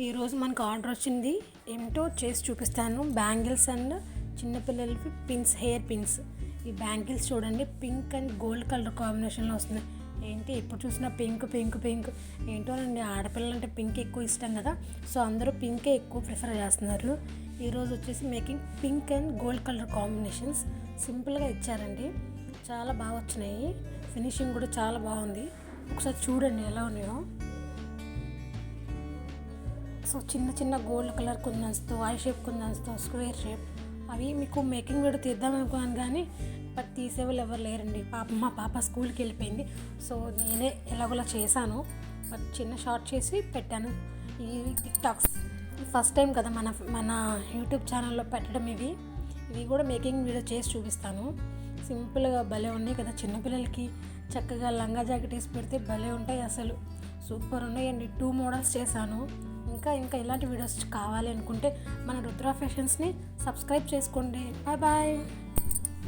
ఈరోజు మనకు ఆర్డర్ వచ్చింది. ఏమిటో చేసి చూపిస్తాను. బ్యాంగిల్స్ అండ్ చిన్నపిల్లలకి పిన్స్, హెయిర్ పిన్స్. ఈ బ్యాంగిల్స్ చూడండి, పింక్ అండ్ గోల్డ్ కలర్ కాంబినేషన్లో వస్తున్నాయి. ఏంటి ఎప్పుడు చూసినా పింక్ పింక్ పింక్ ఏంటోనండి. ఆడపిల్లలంటే పింక్ ఎక్కువ ఇష్టం కదా, సో అందరూ పింకే ఎక్కువ ప్రిఫర్ చేస్తున్నారు. ఈరోజు వచ్చేసి making pink and gold colour combinations సింపుల్గా ఇచ్చారండి. చాలా బాగా వచ్చినాయి. ఫినిషింగ్ కూడా చాలా బాగుంది. ఒకసారి చూడండి ఎలా ఉన్నాయో. సో చిన్న చిన్న గోల్డ్ కలర్ కుందన్స్తో, ఐ షేప్ కుందన్స్తో, స్క్వేర్ షేప్ అవి మీకు మేకింగ్ వీడియో తీద్దాం అనుకున్నాను కానీ బట్ తీసేవాళ్ళు ఎవరు లేరండి. మా పాప స్కూల్కి వెళ్ళిపోయింది. సో నేనే ఎలాగోలా చేశాను. బట్ చిన్న షార్ట్ చేసి పెట్టాను. ఈ టిక్టాక్స్ ఫస్ట్ టైం కదా మన యూట్యూబ్ ఛానల్లో పెట్టడం. ఇవి కూడా మేకింగ్ వీడియో చేసి చూపిస్తాను. సింపుల్గా భలే ఉన్నాయి కదా. చిన్నపిల్లలకి చక్కగా లంగా జాకెట్ వేసి పెడితే భలే ఉంటాయి. అసలు సూపర్ ఉన్నాయండి. 2 మోడల్స్ చేశాను. ఇంకా ఇలాంటి వీడియోస్ కావాలి అనుకుంటే మన రుద్ర ఫ్యాషన్స్ని సబ్స్క్రైబ్ చేసుకోండి. Bye bye.